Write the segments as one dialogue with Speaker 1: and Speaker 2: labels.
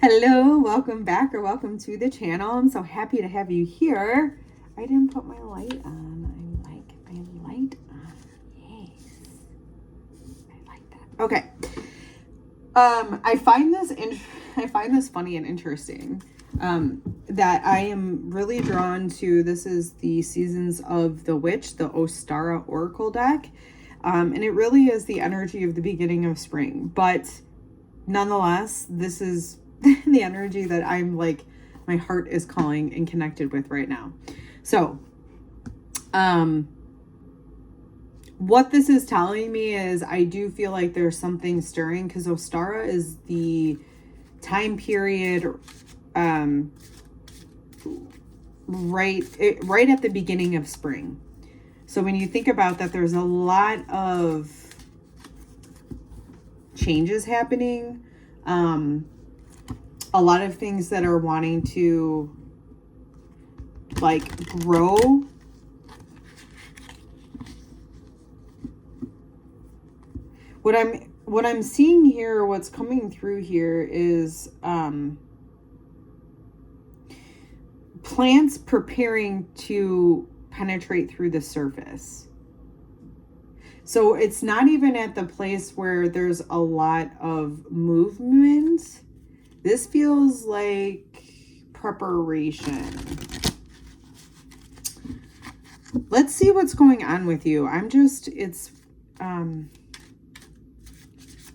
Speaker 1: Hello, welcome back or welcome to the channel. I'm so happy to have you here. I didn't put my light on. I like my light on. Yes. I like that. Okay. I find this funny and interesting. That I am really drawn to. This is the Seasons of the Witch, the Ostara Oracle deck. And it really is the energy of the beginning of spring. But nonetheless, this is the energy that I'm like, my heart is calling and connected with right now. So, what this is telling me is I do feel like there's something stirring, because Ostara is the time period, right at the beginning of spring. So when you think about that, there's a lot of changes happening. A lot of things that are wanting to like grow. What I'm seeing here, what's coming through here is plants preparing to penetrate through the surface. So it's not even at the place where there's a lot of movement. This feels like preparation. Let's see what's going on with you.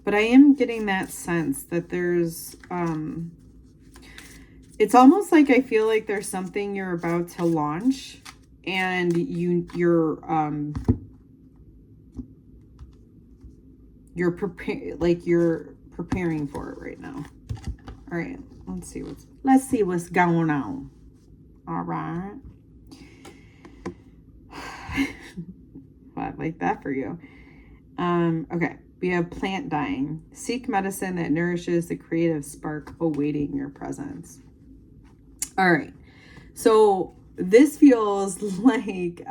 Speaker 1: But I am getting that sense that there's, it's almost like I feel like there's something you're about to launch, and you're preparing for it right now. All right, let's see what's going on. All right. I like that for you. Okay, we have plant dying. Seek medicine that nourishes the creative spark awaiting your presence. All right, so this feels like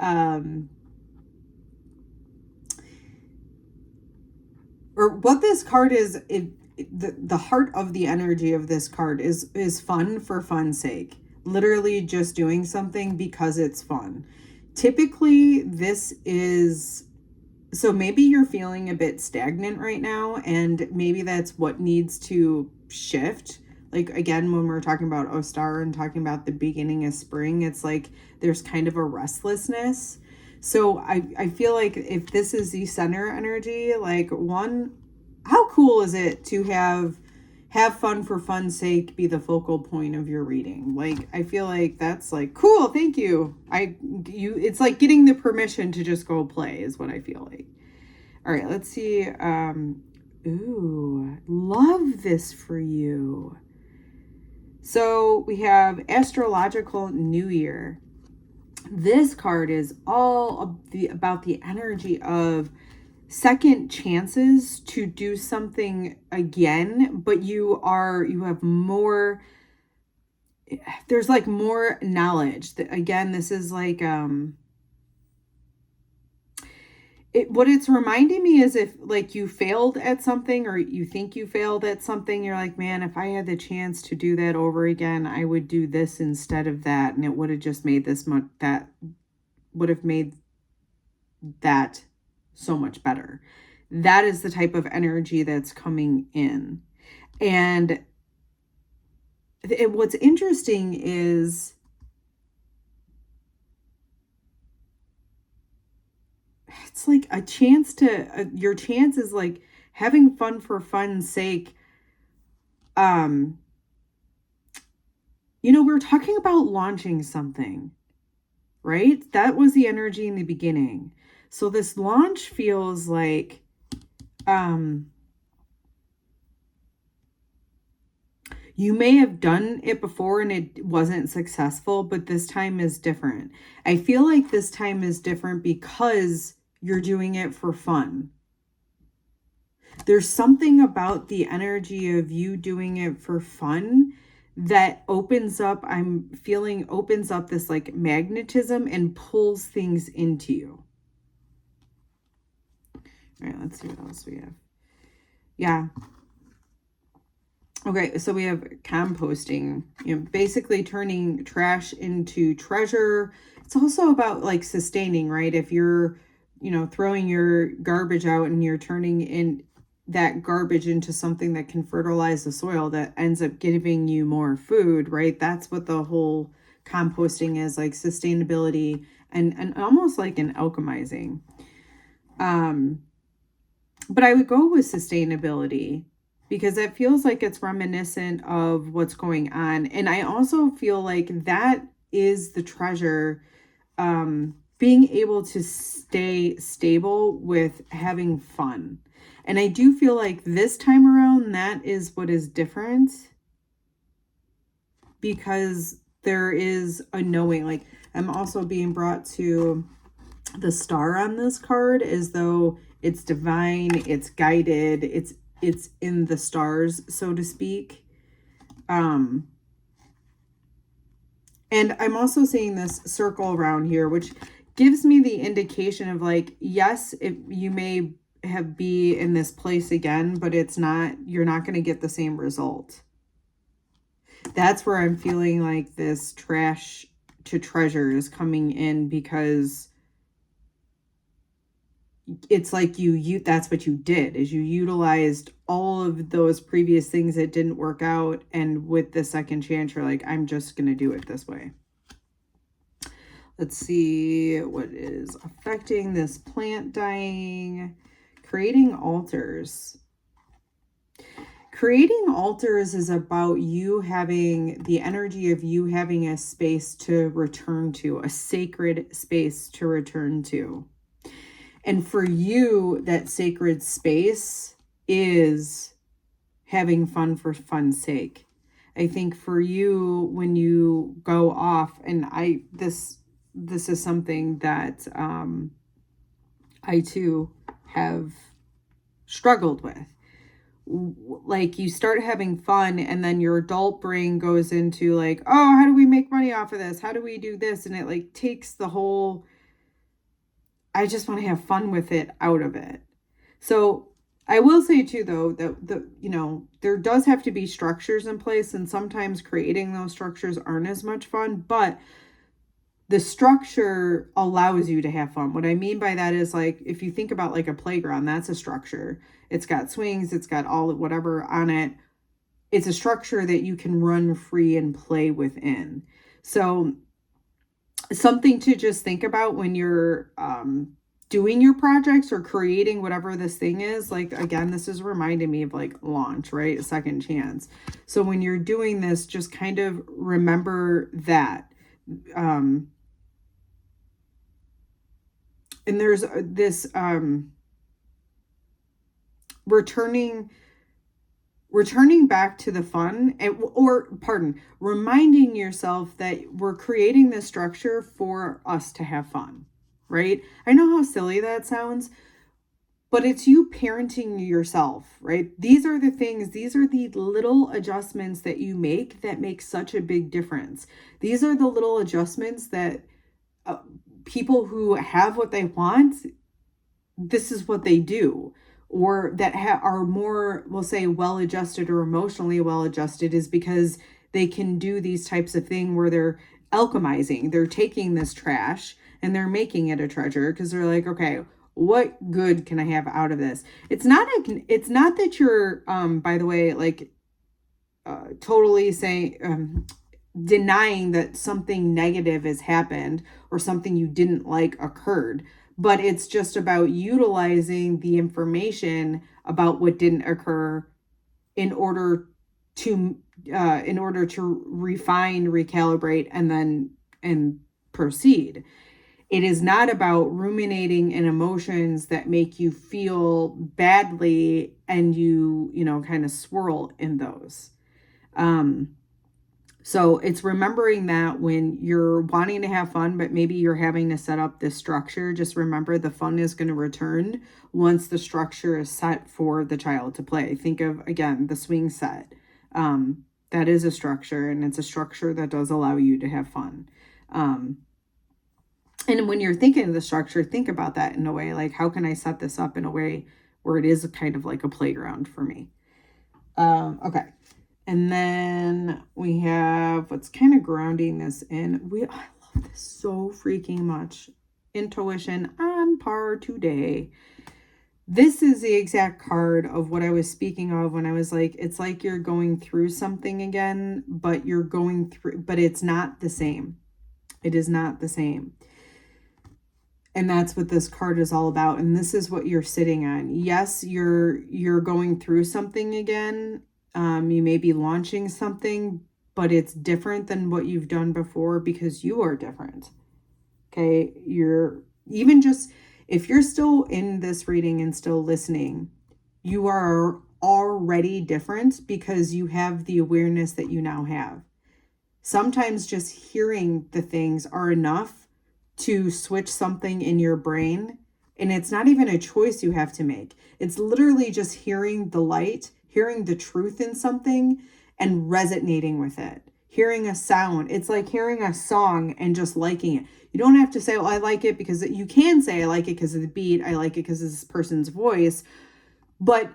Speaker 1: or what this card is, the heart of the energy of this card is fun for fun's sake. Literally just doing something because it's fun. Typically, this is, so maybe you're feeling a bit stagnant right now, and maybe that's what needs to shift. Like, again, when we're talking about Ostara and talking about the beginning of spring, it's like there's kind of a restlessness. So I feel like if this is the center energy, like, one, how cool is it to have fun for fun's sake be the focal point of your reading? Like, I feel like that's like, cool, thank you. It's like getting the permission to just go play is what I feel like. All right, let's see. Ooh, love this for you. So we have Astrological New Year. This card is all about the energy of second chances to do something again, but you have more, there's like more knowledge. Again, this is like what it's reminding me is if like you failed at something, or you think you failed at something, you're like, man, if I had the chance to do that over again, I would do this instead of that, and it would have just made that so much better. That is the type of energy that's coming in. And what's interesting is it's like a chance to, your chance is like having fun for fun's sake. We're talking about launching something, right? That was the energy in the beginning. So this launch feels like, you may have done it before and it wasn't successful, but this time is different. I feel like this time is different because you're doing it for fun. There's something about the energy of you doing it for fun that opens up, opens up this like magnetism and pulls things into you. All right, let's see what else we have. Yeah. Okay, so we have composting, basically turning trash into treasure. It's also about like sustaining, right? If you're, throwing your garbage out and you're turning in that garbage into something that can fertilize the soil that ends up giving you more food, right? That's what the whole composting is, like sustainability and almost like an alchemizing. But I would go with sustainability because it feels like it's reminiscent of what's going on. And I also feel like that is the treasure, being able to stay stable with having fun. And I do feel like this time around, that is what is different, because there is a knowing. Like, I'm also being brought to the star on this card as though it's divine, it's guided, it's in the stars, so to speak. And I'm also seeing this circle around here, which gives me the indication of like, yes, you may be in this place again, but you're not going to get the same result. That's where I'm feeling like this trash to treasure is coming in, because it's like that's what you did, is you utilized all of those previous things that didn't work out, and with the second chance you're like, I'm just gonna do it this way. Let's see what is affecting this plant dying. Creating altars. Creating altars is about you having the energy of you having a space to return to, a sacred space to return to. And for you, that sacred space is having fun for fun's sake. I think for you, when you go off, and this is something that I too have struggled with. Like, you start having fun and then your adult brain goes into like, oh, how do we make money off of this? How do we do this? And it like takes the whole, I just want to have fun with it out of it. So I will say too, though, that there does have to be structures in place, and sometimes creating those structures aren't as much fun, but the structure allows you to have fun. What I mean by that is, like, if you think about like a playground, that's a structure. It's got swings, it's got all whatever on it. It's a structure that you can run free and play within. So something to just think about when you're doing your projects or creating whatever this thing is. Like, again, this is reminding me of like launch, right? A second chance. So when you're doing this, just kind of remember that. And there's this returning back to the fun, reminding yourself that we're creating this structure for us to have fun, right? I know how silly that sounds, but it's you parenting yourself, right? These are the little adjustments that you make that make such a big difference. These are the little adjustments that people who have what they want, this is what they do. Or that are more, we'll say, well-adjusted or emotionally well-adjusted, is because they can do these types of thing where they're alchemizing. They're taking this trash and they're making it a treasure, because they're like, okay, what good can I have out of this? It's not that you're, by the way, like totally saying, denying that something negative has happened or something you didn't like occurred. But it's just about utilizing the information about what didn't occur in order to refine, recalibrate, and proceed. It is not about ruminating in emotions that make you feel badly and you kind of swirl in those. So it's remembering that when you're wanting to have fun, but maybe you're having to set up this structure, just remember the fun is going to return once the structure is set for the child to play. Think of, again, the swing set. That is a structure, and it's a structure that does allow you to have fun. And when you're thinking of the structure, think about that in a way like, how can I set this up in a way where it is kind of like a playground for me? Okay. And then we have what's kind of grounding this in. I love this so freaking much. Intuition on par today. This is the exact card of what I was speaking of when I was like, it's like you're going through something again, but it's not the same. It is not the same. And that's what this card is all about. And this is what you're sitting on. Yes, you're going through something again. You may be launching something, but it's different than what you've done before because you are different. Okay, if you're still in this reading and still listening, you are already different because you have the awareness that you now have. Sometimes just hearing the things are enough to switch something in your brain. And it's not even a choice you have to make. It's literally just hearing the light, hearing the truth in something and resonating with it. Hearing a sound. It's like hearing a song and just liking it. You don't have to say, I like it because you can say I like it because of the beat. I like it because of this person's voice. But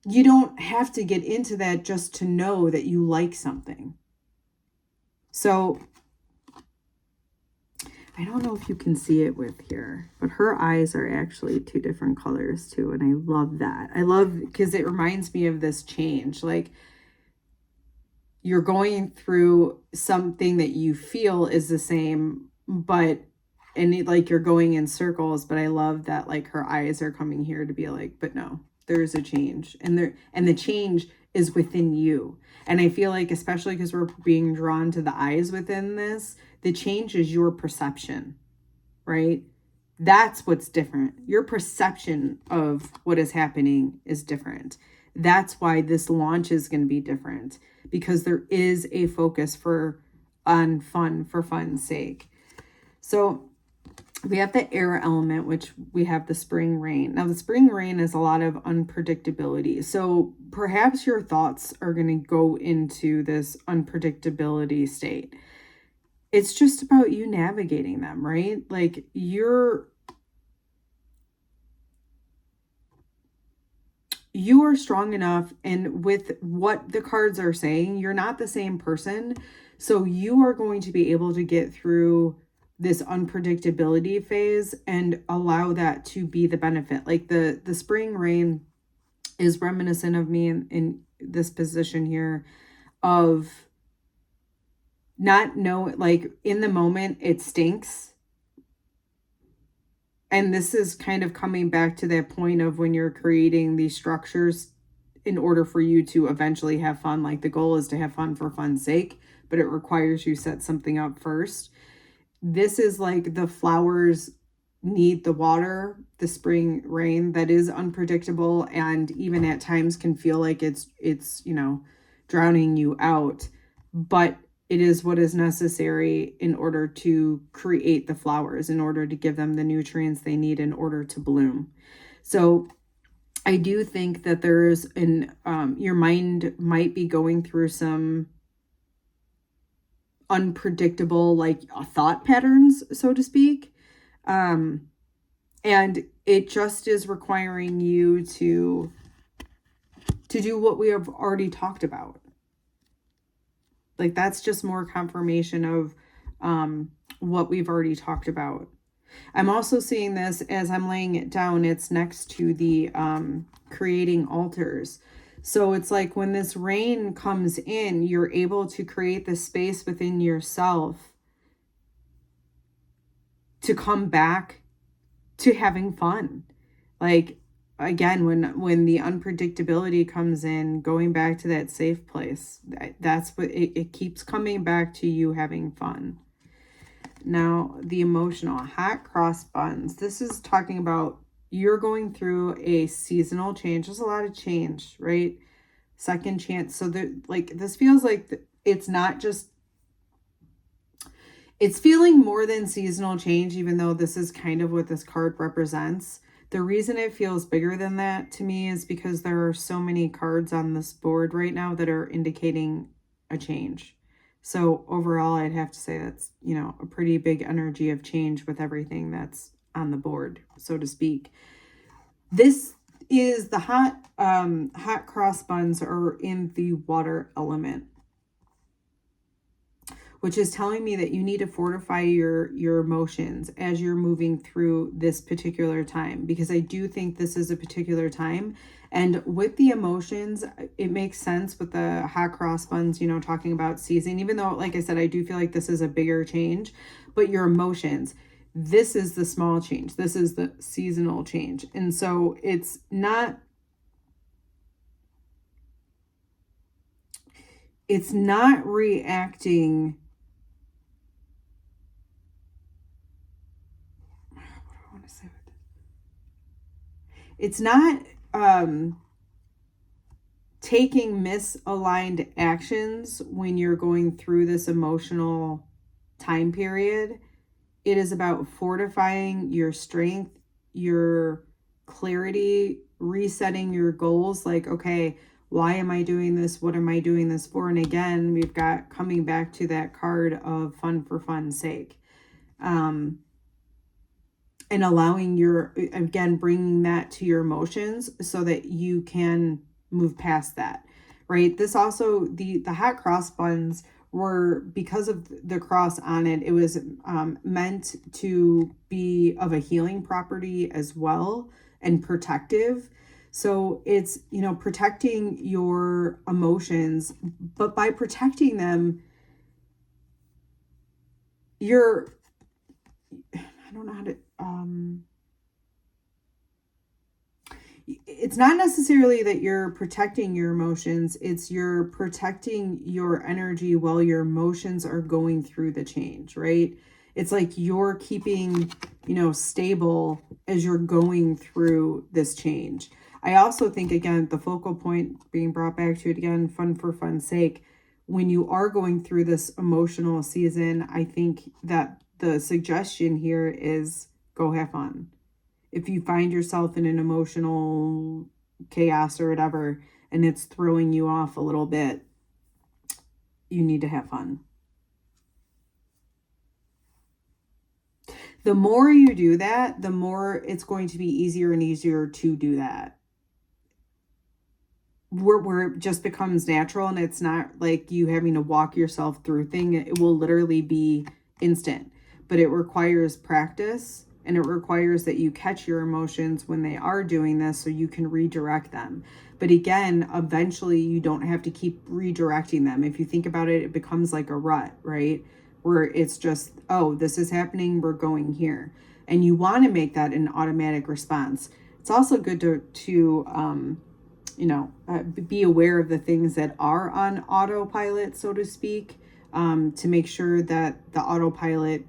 Speaker 1: you don't have to get into that just to know that you like something. So I don't know if you can see it with here, but her eyes are actually 2 different colors too. And I love that. I love because it reminds me of this change. Like you're going through something that you feel is the same, like you're going in circles, but I love that like her eyes are coming here to be like, but no, there's a change and the change is within you. And I feel like, especially because we're being drawn to the eyes within this, the change is your perception, right? That's what's different. Your perception of what is happening is different. That's why this launch is going to be different, because there is a focus on fun for fun's sake. So we have the air element, which we have the spring rain. Now the spring rain is a lot of unpredictability. So perhaps your thoughts are going to go into this unpredictability state. It's just about you navigating them, right? Like you are strong enough, and with what the cards are saying, you're not the same person. So you are going to be able to get through this unpredictability phase and allow that to be the benefit. Like the spring rain is reminiscent of me in this position here of not know, like in the moment it stinks. And this is kind of coming back to that point of when you're creating these structures in order for you to eventually have fun. Like the goal is to have fun for fun's sake, but it requires you set something up first. This is like the flowers need the water, the spring rain that is unpredictable and even at times can feel like it's drowning you out. But it is what is necessary in order to create the flowers, in order to give them the nutrients they need in order to bloom. So I do think that there's your mind might be going through some unpredictable, like thought patterns, so to speak. And it just is requiring you to do what we have already talked about. Like that's just more confirmation of what we've already talked about. I'm also seeing this as I'm laying it down. It's next to the creating altars. So it's like when this rain comes in, you're able to create the space within yourself to come back to having fun. Like, again, when the unpredictability comes in, going back to that safe place, that's what it keeps coming back to, you having fun. Now, the emotional hot cross buttons. This is talking about you're going through a seasonal change. There's a lot of change, right? Second chance. So this feels like it's not just, it's feeling more than seasonal change, even though this is kind of what this card represents. The reason it feels bigger than that to me is because there are so many cards on this board right now that are indicating a change. So overall, I'd have to say that's, a pretty big energy of change with everything that's on the board, so to speak. This is the hot cross buns are in the water element, which is telling me that you need to fortify your emotions as you're moving through this particular time, because I do think this is a particular time. And with the emotions, it makes sense with the hot cross buns, you know, talking about season, even though, like I said, I do feel like this is a bigger change, but your emotions, this is the small change. This is the seasonal change. And so it's not reacting. What do I want to say with this? It's not taking misaligned actions when you're going through this emotional time period. It is about fortifying your strength, your clarity, resetting your goals. Like, okay, why am I doing this? What am I doing this for? And again, we've got coming back to that card of fun for fun's sake. And allowing again, bringing that to your emotions so that you can move past that, right? This also, the hot cross buns were, because of the cross on it, it was meant to be of a healing property as well and protective. So it's, you know, protecting your emotions, but by protecting them, I don't know how to, it's not necessarily that you're protecting your emotions, it's you're protecting your energy while your emotions are going through the change, right? It's like you're keeping, you know, stable as you're going through this change. I also think, again, the focal point being brought back to it again, fun for fun's sake, when you are going through this emotional season, I think that the suggestion here is go have fun. If you find yourself in an emotional chaos or whatever, and it's throwing you off a little bit, you need to have fun. The more you do that, the more it's going to be easier and easier to do that. Where it just becomes natural, and it's not like you having to walk yourself through things. It will literally be instant, but it requires practice, and it requires that you catch your emotions when they are doing this so you can redirect them. But again, eventually you don't have to keep redirecting them. If you think about it, it becomes like a rut, right? Where it's just, oh, this is happening, we're going here. And you want to make that an automatic response. It's also good to be aware of the things that are on autopilot, so to speak, to make sure that the autopilot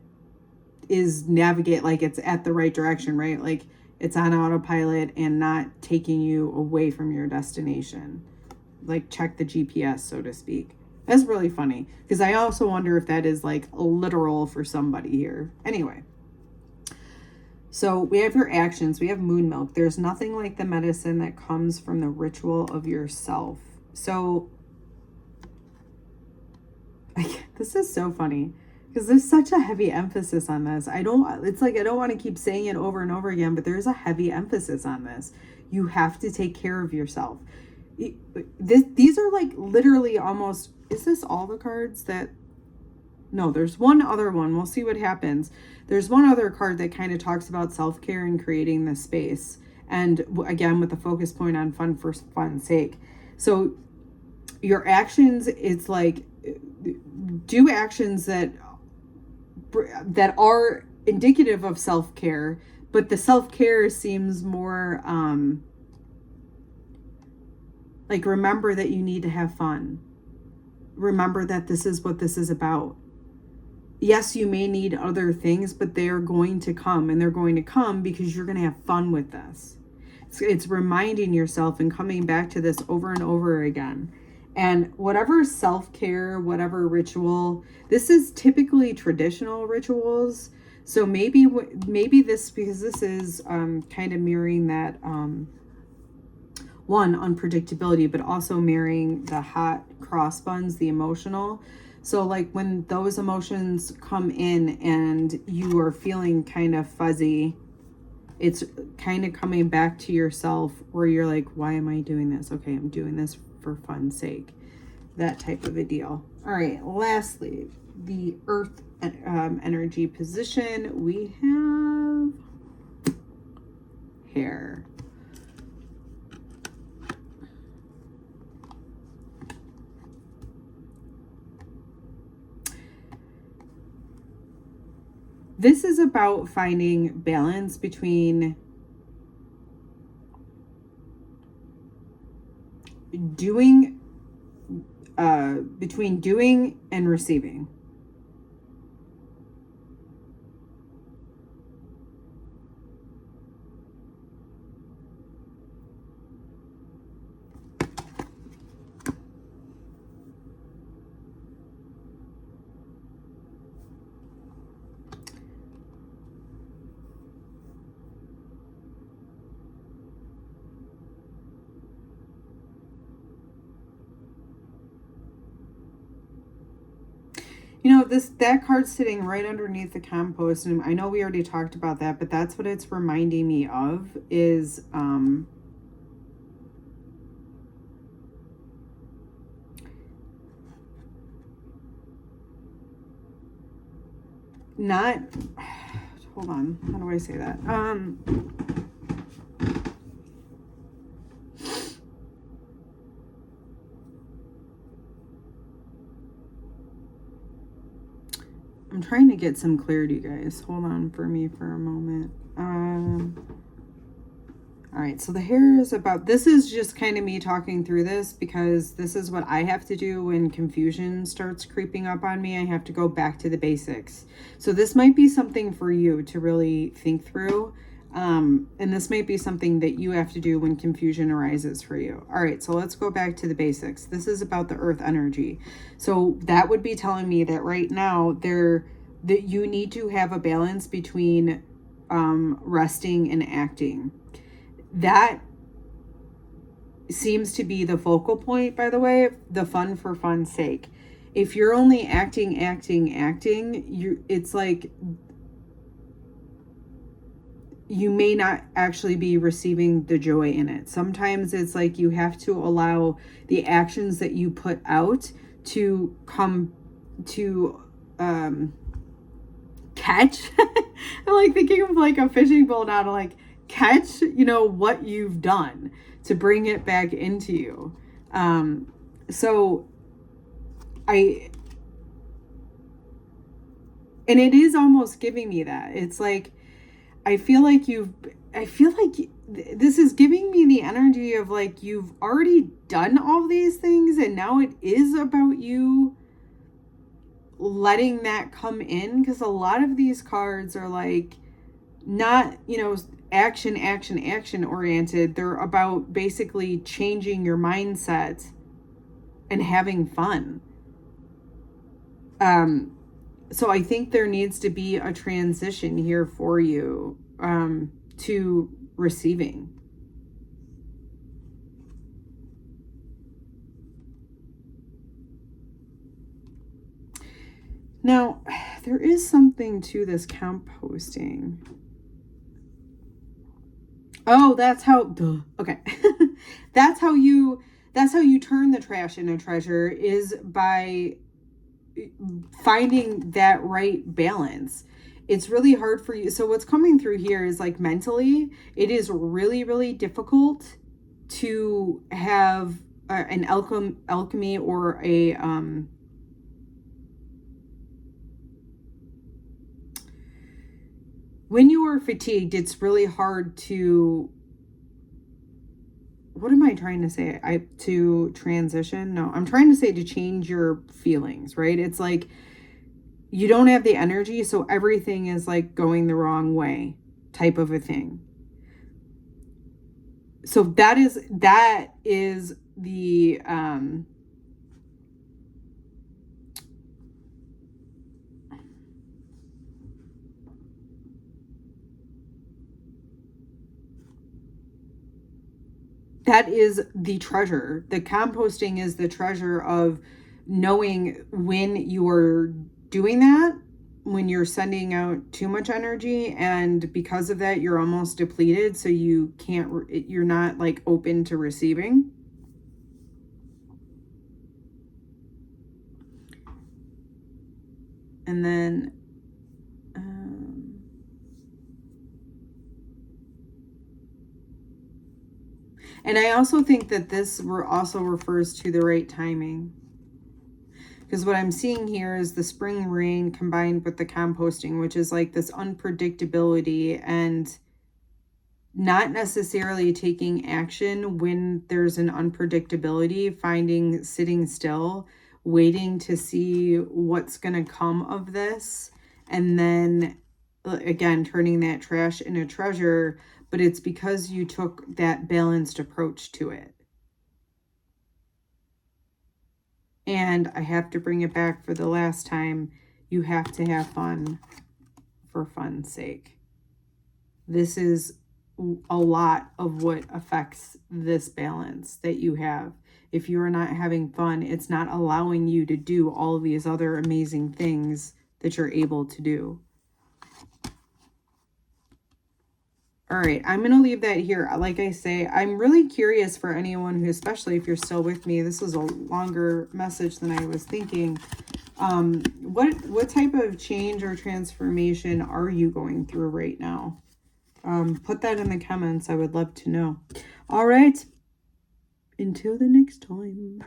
Speaker 1: is like it's at the right direction, right? Like it's on autopilot and not taking you away from your destination. Like check the GPS, so to speak. That's really funny, because I also wonder if that is like literal for somebody here. Anyway, so we have your actions. We have moon milk. There's nothing like the medicine that comes from the ritual of yourself. So this is so funny, because there's such a heavy emphasis on this. It's like I don't want to keep saying it over and over again, but there's a heavy emphasis on this. You have to take care of yourself. These are like literally almost, is this all the cards that, no, there's one other one. We'll see what happens. There's one other card that kind of talks about self-care and creating this space. And again, with the focus point on fun for fun's sake. So your actions, it's like, do actions that are indicative of self-care, but the self-care seems more like, remember that you need to have fun. Remember that this is what this is about. Yes, you may need other things, but they are going to come, and they're going to come because you're going to have fun with this. It's reminding yourself and coming back to this over and over again. And whatever self-care, whatever ritual, this is typically traditional rituals. So maybe this, because this is kind of mirroring that one, unpredictability, but also mirroring the hot cross buns, the emotional. So like when those emotions come in and you are feeling kind of fuzzy, It's kind of coming back to yourself where you're like, why am I doing this? Okay, I'm doing this for fun's sake. That type of a deal. All right, lastly, the earth energy position. We have hair. This is about finding balance between doing and receiving. You know, that card's sitting right underneath the compost, and I know we already talked about that, but that's what it's reminding me of is not, hold on, how do I say that? I'm trying to get some clarity, guys. Hold on for me for a moment. All right, so the hair is about, this is just kind of me talking through this because this is what I have to do when confusion starts creeping up on me. I have to go back to the basics. So this might be something for you to really think through. And this might be something that you have to do when confusion arises for you. All right, so let's go back to the basics. This is about the earth energy. So that would be telling me that right now that you need to have a balance between resting and acting. That seems to be the focal point, by the way, the fun for fun's sake. If you're only acting, it's like you may not actually be receiving the joy in it. Sometimes it's like you have to allow the actions that you put out to come to catch. I'm like thinking of like a fishing boat now to like catch, you know, what you've done to bring it back into you. So and it is almost giving me that. It's like, I feel like this is giving me the energy of like, you've already done all these things and now it is about you letting that come in. Because a lot of these cards are like not, you know, action oriented. They're about basically changing your mindset and having fun. So I think there needs to be a transition here for you to receiving. Now, there is something to this composting. Oh, that's how, okay. that's how you turn the trash into treasure, is by finding that right balance. It's really hard for you. So what's coming through here is like mentally, it is really, really difficult to have an alchemy or a, when you are fatigued, it's really hard to, what am I trying to say? To transition? No, I'm trying to say to change your feelings, right? It's like you don't have the energy, so everything is like going the wrong way type of a thing. So that is the that is the treasure. The composting is the treasure of knowing when you are doing that when you're sending out too much energy, and because of that you're almost depleted, so you can't, you're not like open to receiving. And then and I also think that this also refers to the right timing. Because what I'm seeing here is the spring rain combined with the composting, which is like this unpredictability and not necessarily taking action when there's an unpredictability, sitting still, waiting to see what's going to come of this. And then again, turning that trash into treasure, but it's because you took that balanced approach to it. And I have to bring it back for the last time. You have to have fun for fun's sake. This is a lot of what affects this balance that you have. If you are not having fun, it's not allowing you to do all of these other amazing things that you're able to do. All right, I'm going to leave that here. Like I say, I'm really curious for anyone who, especially if you're still with me, this is a longer message than I was thinking. What type of change or transformation are you going through right now? Put that in the comments. I would love to know. All right, until the next time.